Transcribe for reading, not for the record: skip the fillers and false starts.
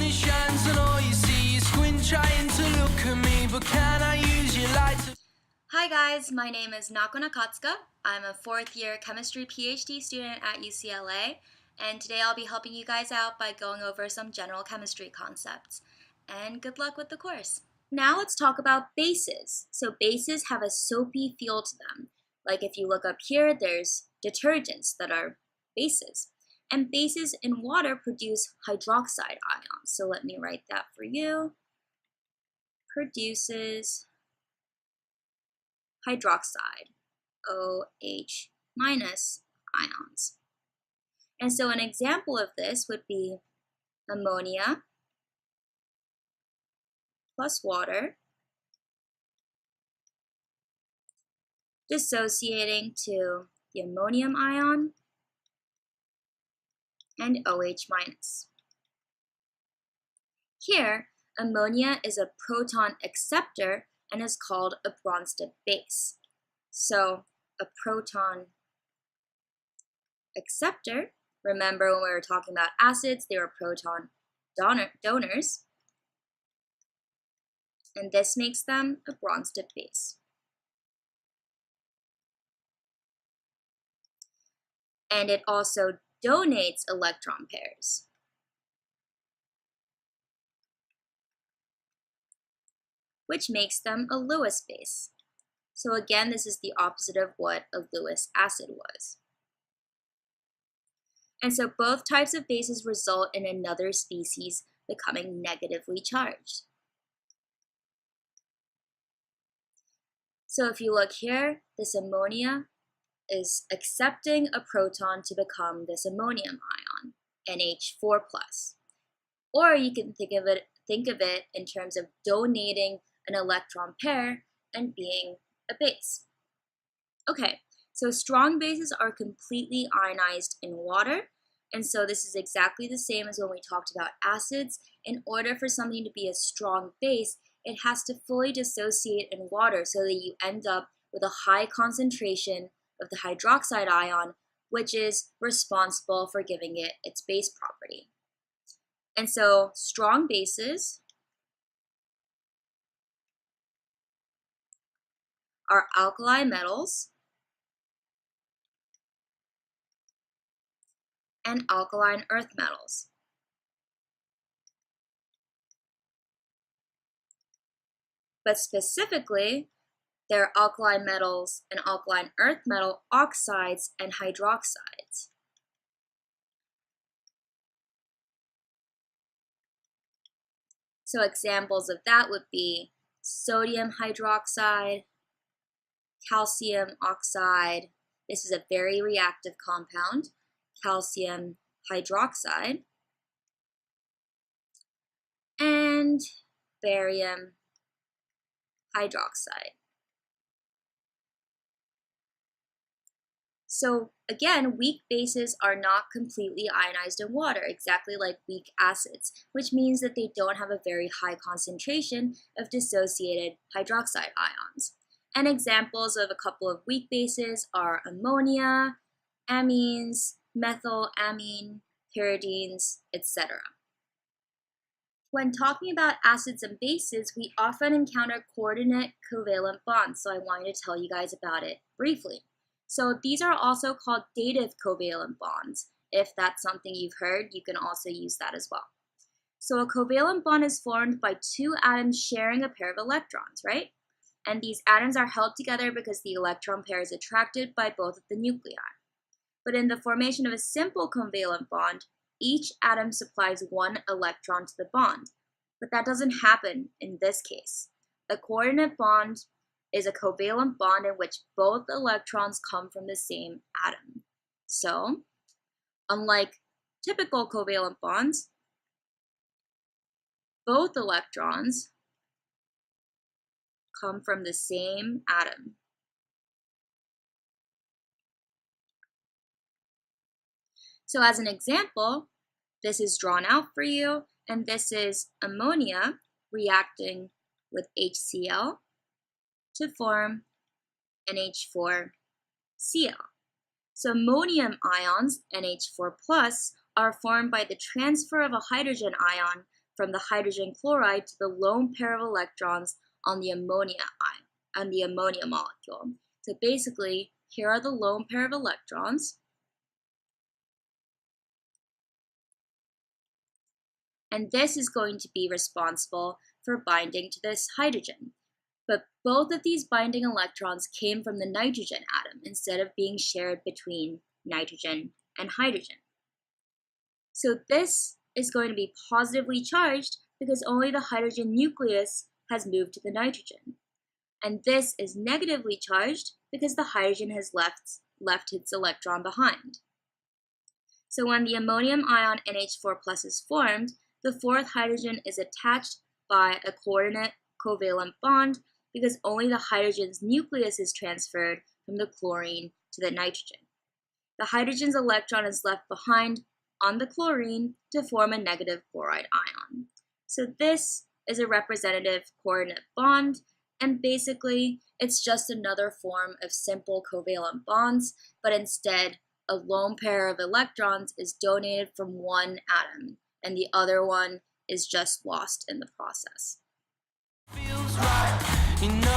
it shines and all you see is squint trying to look at me, but can I use your light to... Hi guys, my name is Nako Nakatsuka. I'm a 4th year chemistry PhD student at UCLA, and today I'll be helping you guys out by going over some general chemistry concepts. And good luck with the course. Now let's talk about bases. So bases have a soapy feel to them. Like if you look up here, there's detergents that are bases. And bases in water produce hydroxide ions. So let me write that for you. Produces hydroxide, OH minus ions. And so an example of this would be ammonia plus water dissociating to the ammonium ion and OH minus. Here, ammonia is a proton acceptor and is called a Bronsted base. So a proton acceptor, remember when we were talking about acids, they were proton donors, and this makes them a Bronsted base. And it also donates electron pairs. Which makes them a Lewis base. So again, this is the opposite of what a Lewis acid was. And so both types of bases result in another species becoming negatively charged. So if you look here, this ammonia is accepting a proton to become this ammonium ion, NH4+. Or you can think of it in terms of donating an electron pair and being a base. Okay, so strong bases are completely ionized in water, and so this is exactly the same as when we talked about acids. In order for something to be a strong base, it has to fully dissociate in water so that you end up with a high concentration of the hydroxide ion, which is responsible for giving it its base property. And so strong bases are alkali metals and alkaline earth metals. But specifically, they're alkali metals and alkaline earth metal oxides and hydroxides. So examples of that would be sodium hydroxide, calcium oxide. This is a very reactive compound, calcium hydroxide, and barium hydroxide. So again, weak bases are not completely ionized in water, exactly like weak acids, which means that they don't have a very high concentration of dissociated hydroxide ions. And examples of a couple of weak bases are ammonia, amines, methylamine, pyridines, etc. When talking about acids and bases, we often encounter coordinate covalent bonds, so I wanted to tell you guys about it briefly. So these are also called dative covalent bonds. If that's something you've heard, you can also use that as well. So a covalent bond is formed by two atoms sharing a pair of electrons, right? And these atoms are held together because the electron pair is attracted by both of the nuclei. But in the formation of a simple covalent bond, each atom supplies one electron to the bond. But that doesn't happen in this case. A coordinate bond is a covalent bond in which both electrons come from the same atom. So, unlike typical covalent bonds, both electrons come from the same atom. So as an example, this is drawn out for you, and this is ammonia reacting with HCl to form NH4Cl. So ammonium ions, NH4+, are formed by the transfer of a hydrogen ion from the hydrogen chloride to the lone pair of electrons on the ammonia molecule. So basically, here are the lone pair of electrons. And this is going to be responsible for binding to this hydrogen. But both of these binding electrons came from the nitrogen atom instead of being shared between nitrogen and hydrogen. So this is going to be positively charged because only the hydrogen nucleus has moved to the nitrogen. And this is negatively charged because the hydrogen has left its electron behind. So when the ammonium ion NH4+ is formed, the fourth hydrogen is attached by a coordinate covalent bond because only the hydrogen's nucleus is transferred from the chlorine to the nitrogen. The hydrogen's electron is left behind on the chlorine to form a negative chloride ion. So this is a representative coordinate bond, and basically it's just another form of simple covalent bonds, but instead a lone pair of electrons is donated from one atom, and the other one is just lost in the process. Feels right, you know